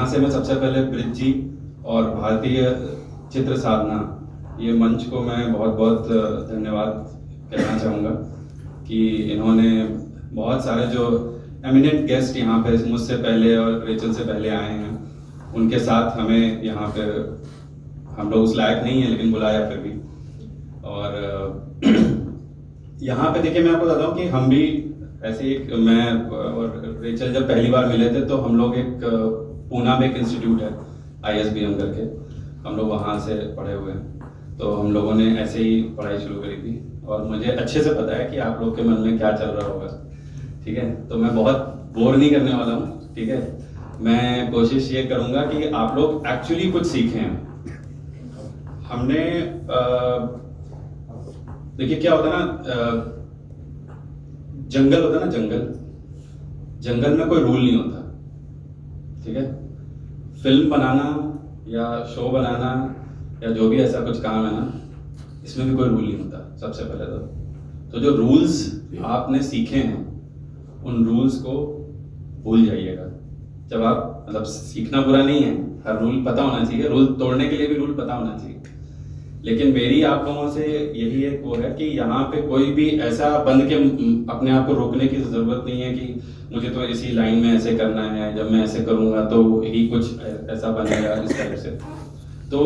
यहाँ से मैं सबसे पहले ब्रिज जी और भारतीय चित्र साधना ये मंच को मैं बहुत बहुत धन्यवाद कहना चाहूँगा कि इन्होंने बहुत सारे जो एमिनेंट गेस्ट यहाँ पे मुझसे पहले और रेचल से पहले आए हैं उनके साथ हमें यहाँ पे, हम लोग उस लायक नहीं है लेकिन बुलाया फिर भी। और यहाँ पे देखिए मैं आपको बताता हूँ कि हम भी ऐसे एक, मैं और रेचल जब पहली बार मिले थे तो हम लोग एक पूना में एक इंस्टीट्यूट है ISBM करके, हम लोग वहाँ से पढ़े हुए हैं, तो हम लोगों ने ऐसे ही पढ़ाई शुरू करी थी और मुझे अच्छे से पता है कि आप लोग के मन में क्या चल रहा होगा, ठीक है। तो मैं बहुत बोर नहीं करने वाला हूँ, ठीक है। मैं कोशिश ये करूँगा कि आप लोग एक्चुअली कुछ सीखें। हमने देखिए क्या होता है ना, जंगल होता है ना, जंगल में कोई रूल नहीं होता, ठीक है। फिल्म बनाना या शो बनाना या जो भी ऐसा कुछ काम है ना, इसमें भी कोई रूल नहीं होता सबसे पहले तो जो रूल्स आपने सीखे हैं उन रूल्स को भूल जाइएगा। जब आप, मतलब सीखना बुरा नहीं है, हर रूल पता होना चाहिए, रूल तोड़ने के लिए भी रूल पता होना चाहिए, लेकिन मेरी आप लोगों से यही एक वो है कि यहाँ पे कोई भी ऐसा बंद के अपने आप को रोकने की जरूरत नहीं है कि मुझे तो इसी लाइन में ऐसे करना है, जब मैं ऐसे करूँगा तो ही कुछ ऐसा बनेगा इस टाइप से। तो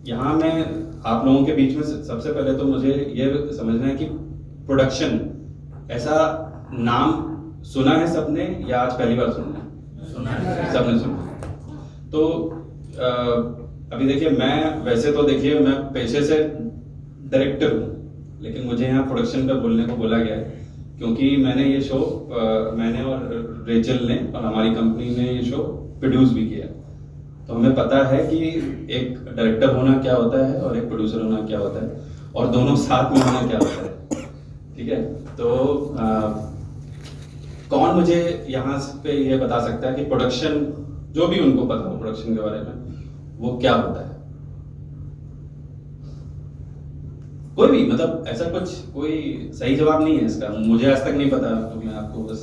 यहाँ मैं आप लोगों के बीच में सबसे पहले तो मुझे ये समझना है कि प्रोडक्शन, ऐसा नाम सुना है सबने या आज पहली बार सुनना है? सबने सुना। तो अभी देखिए मैं वैसे तो देखिए मैं पेशे से डायरेक्टर हूँ, लेकिन मुझे यहाँ प्रोडक्शन पे बोलने को बोला गया है क्योंकि मैंने ये शो, मैंने और रेचल ने और हमारी कंपनी ने ये शो प्रोड्यूस भी किया, तो हमें पता है कि एक डायरेक्टर होना क्या होता है और एक प्रोड्यूसर होना क्या होता है और दोनों साथ में होना क्या होता है, ठीक है। तो कौन मुझे यहाँ पे ये बता सकता है कि प्रोडक्शन, जो भी उनको पता हो प्रोडक्शन के बारे में, वो क्या होता है? कोई भी, मतलब ऐसा कुछ कोई सही जवाब नहीं है इसका, मुझे आज तक नहीं पता, तो मैं आपको बस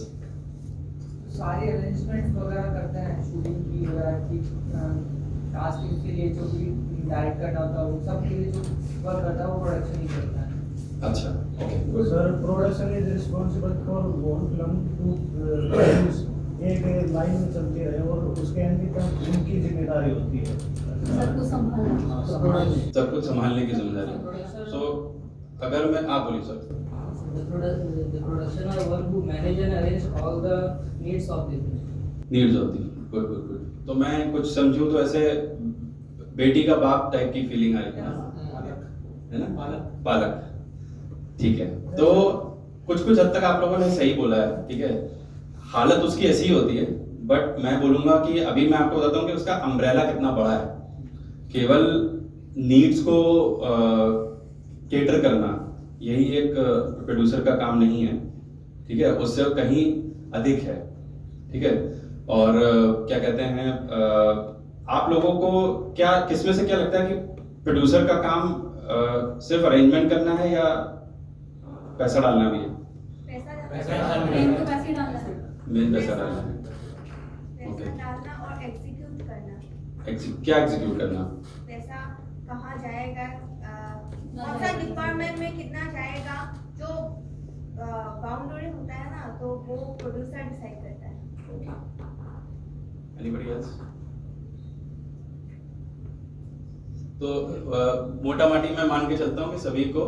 सारी अरेंजमेंट वगैरह करते हैं शूटिंग की वगैरह की, कास्टिंग के लिए जो भी डायरेक्ट करना होता है वो सब के लिए जो वर्क करता है वो प्रोडक्शन ही करता है। अच्छा, okay. Sir production is responsible for one film to produce, एक लाइन में चलती रहे और उसके एंड तक उनकी जिम्मेदारी होती है सब कुछ संभालना, सब कुछ संभालने की जिम्मेदारी। सो अगर मैं, आप बोलिए sir. The production or one who manage and arrange all the needs of the film. Needs होती है, गुड गुड गुड। तो मैं कुछ समझूं तो ऐसे बेटी का बाप टाइप की फीलिंग आई है ना, पालक, ठीक है। तो कुछ कुछ हद तक आप लोगों ने सही बोला है, ठीक है। हालत उसकी ऐसी होती है, बट मैं बोलूंगा कि अभी मैं आपको बताता हूँ कि उसका अम्ब्रेला कितना बड़ा है। केवल नीड्स को केटर करना यही एक प्रोड्यूसर का काम नहीं है, ठीक है, उससे कहीं अधिक है, ठीक है। और क्या कहते हैं, आप लोगों को क्या, किसमें से क्या लगता है कि प्रोड्यूसर का काम सिर्फ अरेंजमेंट करना है या पैसा डालना भी है? मेन तो पैसे डालना है, मेन पैसा डालना है, पैसा डालना और एग्जीक्यूट करना। क्या एग्जीक्यूट करना? पैसा कहाँ जाएगा, कौन सा डिपार्टमेंट में कितना जाएगा, जो बाउंड्री होता है ना, तो वो प्रोड्यूसर डिसाइड करता है। Anybody else? तो मोटा माटी मैं मान के चलता हूँ कि सभी को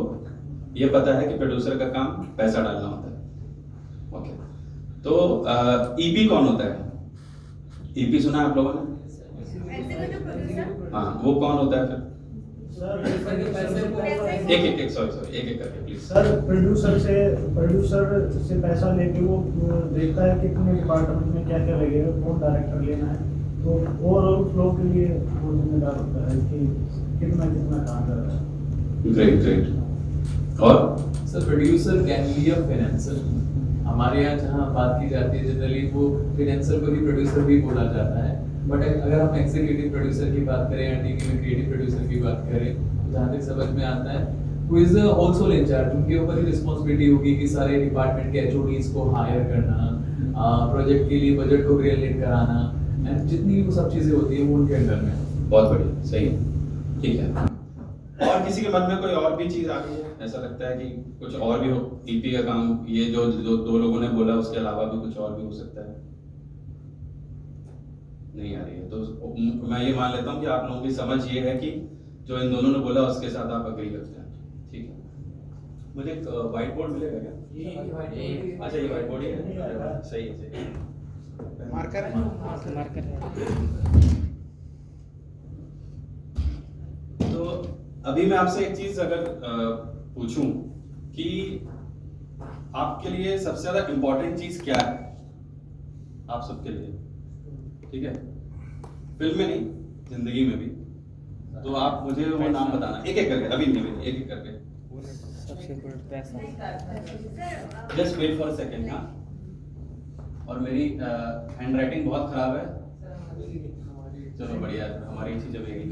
ये पता है कि प्रोड्यूसर का काम पैसा डालना होता है, ओके। तो ईपी कौन होता है? ईपी सुना है आप लोगों ने? Executive producer. हाँ, वो कौन होता है फिर? सर एक एक सॉरी एक करके प्लीज। सर प्रोड्यूसर से पैसा लेके वो देखता है कितने डिपार्टमेंट में क्या क्या लगेगा, कौन डायरेक्टर लेना है, तो ओवरऑल फ्लो के लिए वो जिम्मेदार होता है कि कितना कितना काम कर रहा है। Great great. और sir producer can be a financer, हमारे यहाँ जहाँ बात की जाती है जनरली वो फाइनेंसर को ही प्रोड्यूसर भी बोला जाता है, बट अगर हम एग्जीक्यूटिव प्रोड्यूसर की बात करें या टीवी में क्रिएटिव प्रोड्यूसर की बात करें, जहाँ तक समझ में आता है who is also in charge, उनके ऊपर ही रिस्पॉन्सिबिलिटी होगी कि सारे डिपार्टमेंट के एचओडीज को हायर करना, प्रोजेक्ट के लिए बजट को रिलेट कराना, एंड जितनी भी वो सब चीजें होती है वो उनके अंडर में है। बहुत बढ़िया, सही है, ठीक है। और किसी के मन में कोई और भी चीज आ गई है, ऐसा लगता है कि कुछ और भी हो, ईपी का काम ये जो दो लोगों ने बोला उसके अलावा भी कुछ और भी हो सकता है? नहीं आ रही है, तो मैं ये मान लेता हूँ कि आप लोगों की समझ ये है कि जो इन दोनों ने बोला उसके साथ आप अग्री करते हैं, ठीक है। मुझे एक व्हाइट बोर्ड मिलेगा क्या? अच्छा, ये व्हाइट बोर्ड ही है, अरे वाह, सही है, सही है। मार्कर तो अभी मैं आपसे एक चीज अगर पूछूं कि आपके लिए सबसे ज्यादा इंपॉर्टेंट चीज क्या है आप सबके लिए, ठीक है, फिल्म में नहीं, जिंदगी में भी, तो आप मुझे वो नाम बताना एक एक करके, अभी नहीं, एक एक करके। सबसे बड़ा पैसा। Just wait for a second. हाँ, और मेरी हैंड राइटिंग बहुत खराब है, चलो बढ़िया, हमारी चीज जमेगी।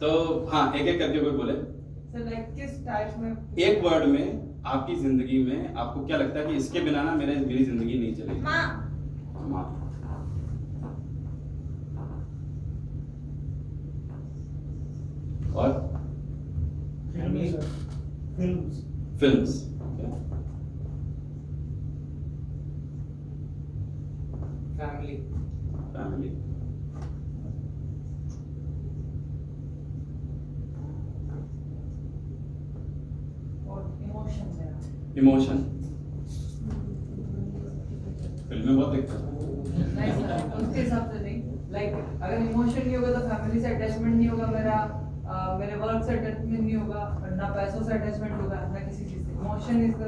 तो हाँ, एक एक करके कोई बोले। सर लाइक किस टाइप में, एक वर्ड में आपकी जिंदगी में आपको क्या लगता है कि इसके बिना ना मेरी जिंदगी नहीं चलेगी? माँ। माँ। और फिल्म्स। Family, family. और इमोशंस है। इमोशन। फिल्में बहुत देखते हैं। नहीं सर, उसके हिसाब से नहीं, लाइक अगर इमोशन नहीं होगा तो फैमिली से अटैचमेंट नहीं होगा मेरा, मेरे वर्क से अटैचमेंट नहीं होगा, और ना पैसों से अटैचमेंट होगा, ना किसी चीज से। इमोशन इज द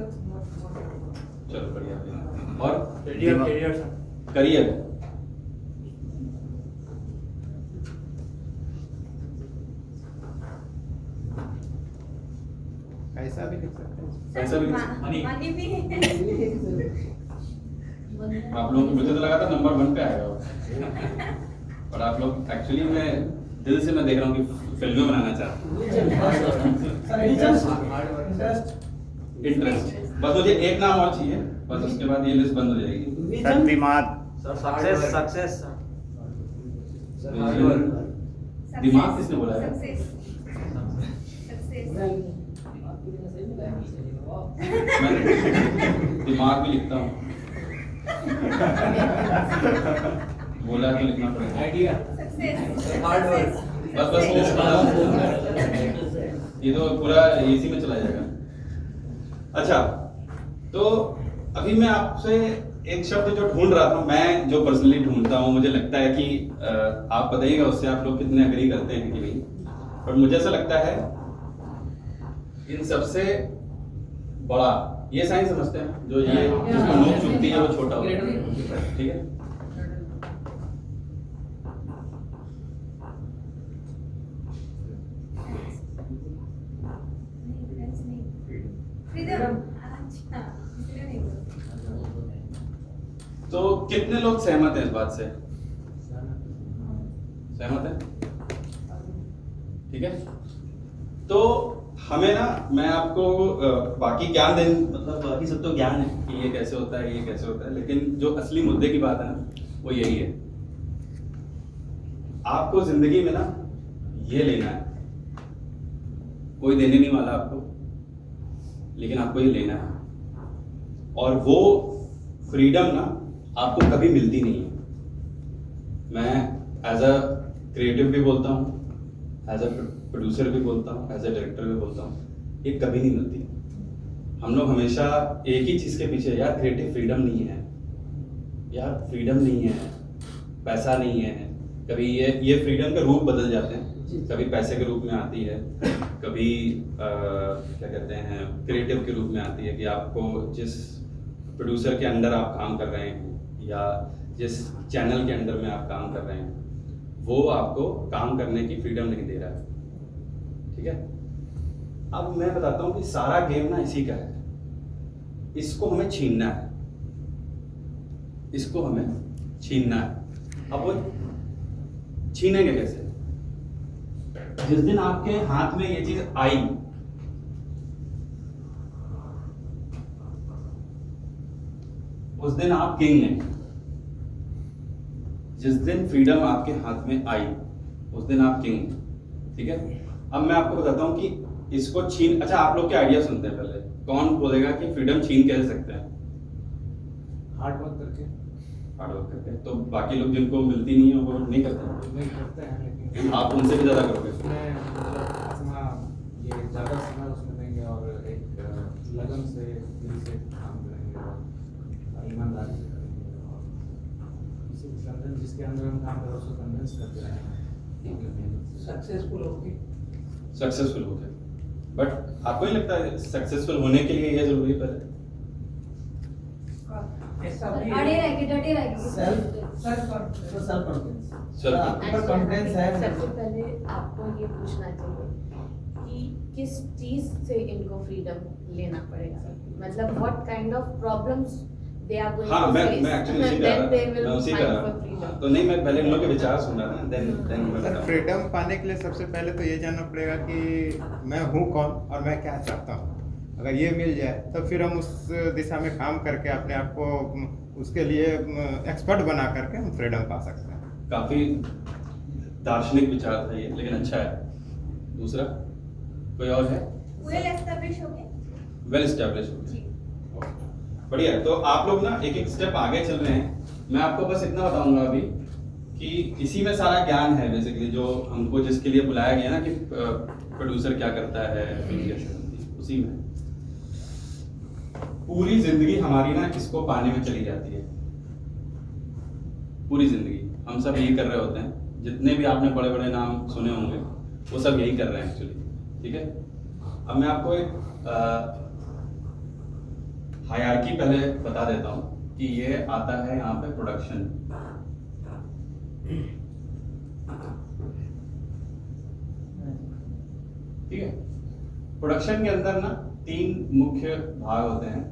चलो बढ़िया। और करियर करियर। ऐसा भी लिख सकते हैं। पैसा भी मनी। मनी भी। आप लोग, मुझे तो लगा था नंबर 1 पे आएगा वो। और आप लोग एक्चुअली, मैं दिल से मैं देख रहा हूँ कि फिल्में बनाना चाहते हैं। इंटरेस्ट, बस मुझे एक नाम और चाहिए, बस उसके बाद ये लिस्ट बंद हो जाएगी। दिमाग। सक्सेस दिमाग किसने बोला है? सक्सेस। सक्सेस। मैं दिमाग भी लिखता हूँ, बोला तो लिखना पड़ेगा। आइडिया। सक्सेस। Hard work. बस लिस्ट बना, ये तो पूरा इसी में चला जाएगा। अच्छा, तो अभी मैं आपसे एक शब्द जो ढूंढ रहा था, मैं जो पर्सनली ढूंढता हूँ, मुझे लगता है कि आप बताइएगा उससे आप लोग कितने अग्री करते हैं कि नहीं, पर मुझे ऐसा लगता है इन सबसे बड़ा ये साइंस समझते हैं, जो ये जिसमें नोक चुभती है वो छोटा होता है, ठीक है। फ्रीडम। अच्छा, इसलिए नहीं बोलते। तो कितने लोग सहमत हैं इस बात से? सहमत है, ठीक है। तो हमें ना, मैं आपको बाकी ज्ञान दें, मतलब बाकी सब तो ज्ञान है कि ये कैसे होता है, ये कैसे होता है, लेकिन जो असली मुद्दे की बात है ना, वो यही है। आपको जिंदगी में ना ये लेना है, कोई देने नहीं वाला आपको, लेकिन आपको ये लेना है, और वो फ्रीडम ना आपको कभी मिलती नहीं है। मैं एज अ क्रिएटिव भी बोलता हूँ, एज अ प्रोड्यूसर भी बोलता हूँ, एज अ डायरेक्टर भी बोलता हूँ, ये कभी नहीं मिलती। हम लोग हमेशा एक ही चीज़ के पीछे, यार क्रिएटिव फ्रीडम नहीं है, यार फ्रीडम नहीं है, पैसा नहीं है। कभी ये फ्रीडम के रूप बदल जाते हैं, कभी पैसे के रूप में आती है, कभी क्या कहते हैं क्रिएटिव के रूप में आती है कि आपको जिस प्रोड्यूसर के अंडर आप काम कर रहे हैं या जिस चैनल के अंडर में आप काम कर रहे हैं, वो आपको काम करने की फ्रीडम नहीं दे रहा है, ठीक है। अब मैं बताता हूँ कि सारा गेम ना इसी का है, इसको हमें छीनना है, इसको हमें छीनना है। अब वो छीनेंगे कैसे? जिस दिन आपके हाथ में ये चीज आई, उस दिन आप किंग हैं, जिस दिन फ्रीडम आपके हाथ में आई उस दिन आप किंग, ठीक है। अब मैं आपको बताता हूँ कि इसको छीन, अच्छा आप लोग के आइडिया सुनते हैं पहले, कौन बोलेगा कि फ्रीडम छीन कैसे सकते हैं? हार्ड वर्क करके हार्ड वर्क करके। तो बाकी लोग जिनको मिलती नहीं है वो नहीं करते, नहीं करते हैं, लेकिन आप उनसे भी ज्यादा करोगे। उसमें मतलब अपना ये ज़्यादा समय उसमें देंगे और एक लगन से दिल से काम करेंगे और ईमानदारी से करेंगे और किसी भी कन्वेंस जिसके अंदर हम काम करें उसको कन्वेंस करते रहेंगे, सक्सेसफुल होगी। सक्सेसफुल हो गए, बट आपको नहीं लगता है सक्सेसफुल होने के लिए ये जरूरी है पहले? ऐसा भी अड़े रह के डटे रह के सेल्फ कॉन्फिडेंस Self-confidence. कॉन्फिडेंस है। सबसे पहले आपको ये पूछना चाहिए कि किस चीज से इनको फ्रीडम लेना पड़ेगा, मतलब what kind of problems they are going हाँ टू मैं फेस, एक्चुअली उसी पे आ देन दे रहा विल मैं उसी पे फाइट आ फॉर रहा फ्रीडम। तो नहीं, मैं पहले इन लोग के विचार सुन रहा था, देन मैं सर बताऊं। फ्रीडम पाने के लिए सबसे पहले तो ये जानना पड़ेगा कि मैं हूँ कौन और मैं क्या चाहता हूँ। अगर ये मिल जाए तो फिर हम उस दिशा में काम करके अपने आप को उसके लिए एक्सपर्ट बना करके हम फ्रीडम पा सकते हैं। काफी दार्शनिक विचार था ये, लेकिन अच्छा है। दूसरा कोई और है? वेल एस्टेब्लिश हो गए। वेल एस्टैब्लिश हो जी। गया, बढ़िया है। तो आप लोग ना एक एक स्टेप आगे चल रहे हैं। मैं आपको बस इतना बताऊंगा अभी कि इसी में सारा ज्ञान है बेसिकली, जो हमको जिसके लिए बुलाया गया ना कि प्रोड्यूसर क्या करता है, फिल्म कैसे बनती है, उसी में पूरी जिंदगी हमारी ना इसको पाने में चली जाती है। पूरी जिंदगी हम सब यही कर रहे होते हैं, जितने भी आपने बड़े बड़े नाम सुने होंगे वो सब यही कर रहे हैं एक्चुअली, ठीक है। अब मैं आपको एक हायरार्की पहले बता देता हूँ कि ये आता है यहाँ पे प्रोडक्शन। ठीक है, प्रोडक्शन के अंदर ना 3 मुख्य भाग होते हैं।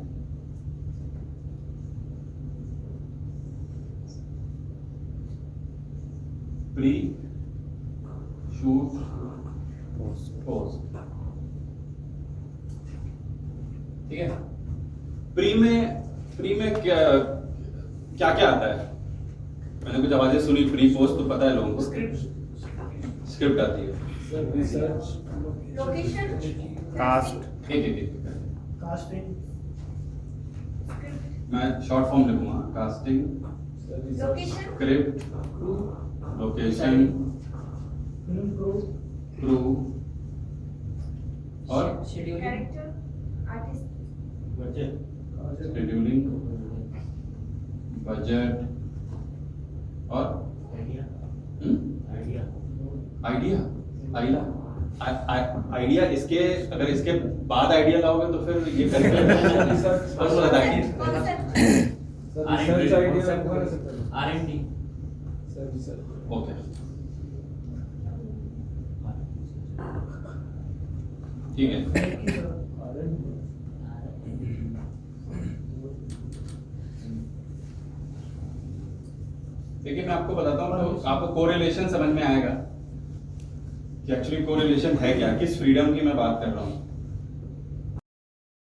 प्री, शूट, पोस्ट, ठीक है। प्री में क्या क्या क्या आता है? मैंने कुछ आवाजें सुनी, प्री पोस्ट तो पता है लोगों को, स्क्रिप्ट आती है, लोकेशन, कास्ट, एक कास्टिंग, मैं शॉर्ट फॉर्म लिखूंगा। Casting, location, script, location, film crew, crew और कैरेक्टर, आर्टिस्ट, शेड्यूलिंग, बजट और आइडिया। इसके अगर इसके बाद आइडिया लाओगे तो फिर ये R&D ओके, ठीक है। देखिए मैं आपको बताता हूँ तो आपको कोरिलेशन समझ में आएगा कि एक्चुअली कोरिलेशन है क्या, किस फ्रीडम की मैं बात कर रहा हूँ।